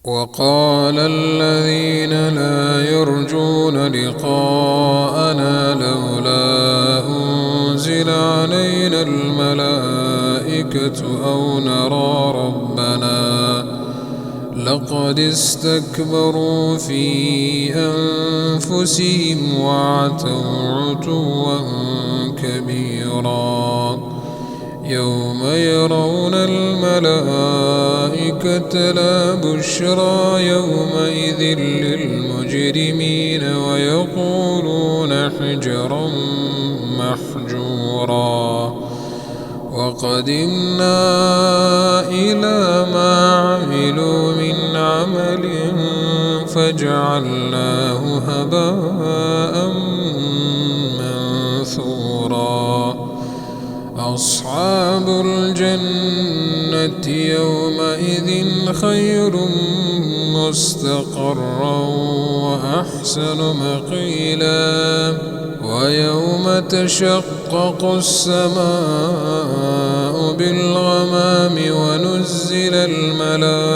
وقال الذين لا يرجون لقاءنا لولا أنزل علينا الملائكة أو نرى ربنا لقد استكبروا في أنفسهم وعتوا عتوا كبيرا يوم يرون الملائكة لا بشرى يومئذ للمجرمين ويقولون حجرا محجورا وقدمنا إلى ما عملوا من عمل فجعلناه هباء منثورا أصحاب الجنة يومئذ خير مستقرا وأحسن مقيلا ويوم تشقق السماء بالغمام ونزل الملائكة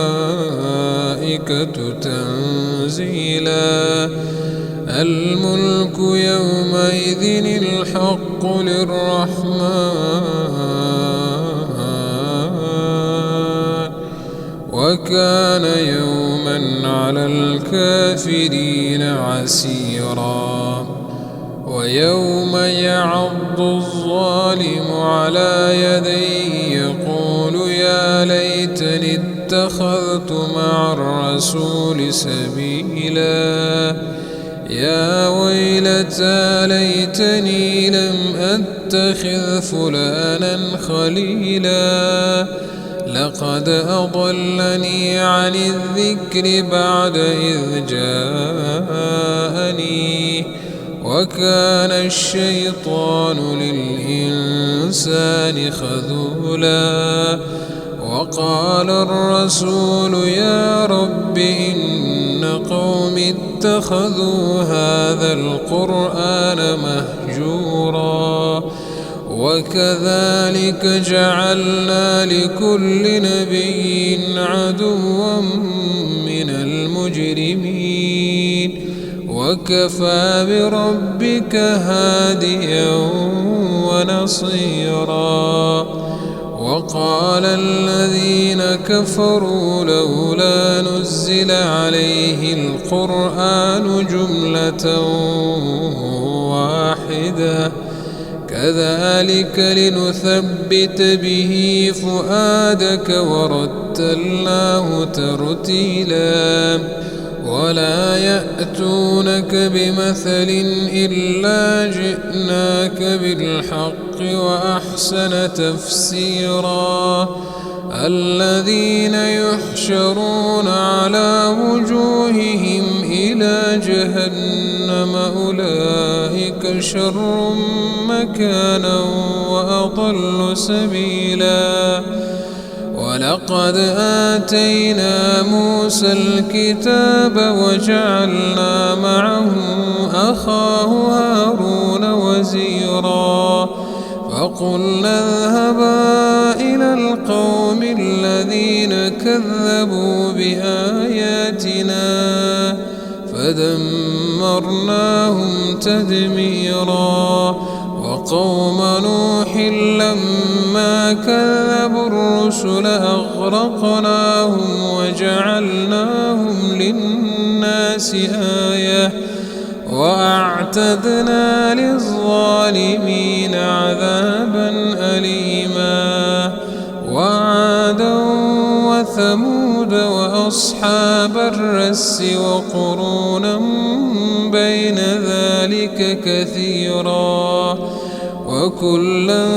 تنزيلا الملك يومئذ الحق للرحمن وكان يوما على الكافرين عسيرا ويوم يعض الظالم على يديه يقول يا ليتني اتخذت مع الرسول سبيلا يا ويلتى ليتني لم أتخذ فلانا خليلا لقد أضلني عن الذكر بعد إذ جاءني وكان الشيطان للإنسان خذولا وقال الرسول يا رب إن قوم اتخذوا هذا القرآن مهجورا وكذلك جعلنا لكل نبي عدوا من المجرمين وكفى بربك هاديا ونصيرا وقال الذين كفروا لولا نزل عليه القرآن جملة واحدة كذلك لنثبت به فؤادك ورتلناه ترتيلا ولا يأتونك بمثل إلا جئناك بالحق وأحسن تفسيرا الذين يحشرون على وجوههم إلى جهنم أولئك شر مكانا وأضل سبيلا ولقد آتينا موسى الكتاب وجعلنا معه أخاه هارون وزيرا فقلنا اذهبا إلى القوم الذين كذبوا بآياتنا فدمرناهم تدميرا وقوم نوح لما كذبوا الرسل أغرقناهم وجعلناهم للناس آية وأعتدنا للظالمين عذابا أليما وعادا وثمود وأصحاب الرس وقرونا بين ذلك كثيرا وكلا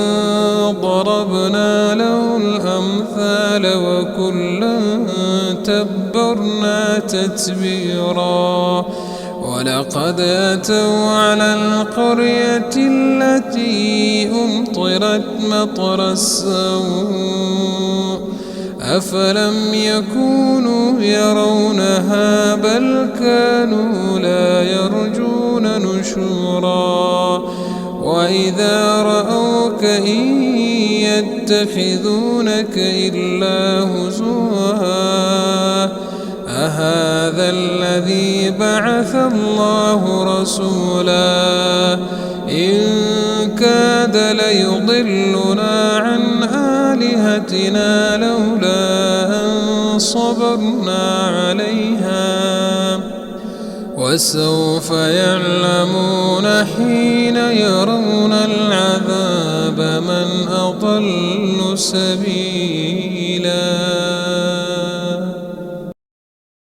ضربنا له الأمثال وكلا تبرنا تتبيرا ولقد أتوا على القرية التي أمطرت مطر السوء أفلم يكونوا يرونها بل كانوا لا يرجون نشورا وإذا رأوك إن يتخذونك إلا هزوا أهذا الذي بعث الله رسولا إن كاد ليضلنا عن آلهتنا لولا أن صبرنا عليها وسوف يعلمون حين يرون العذاب من أضل سبيلا.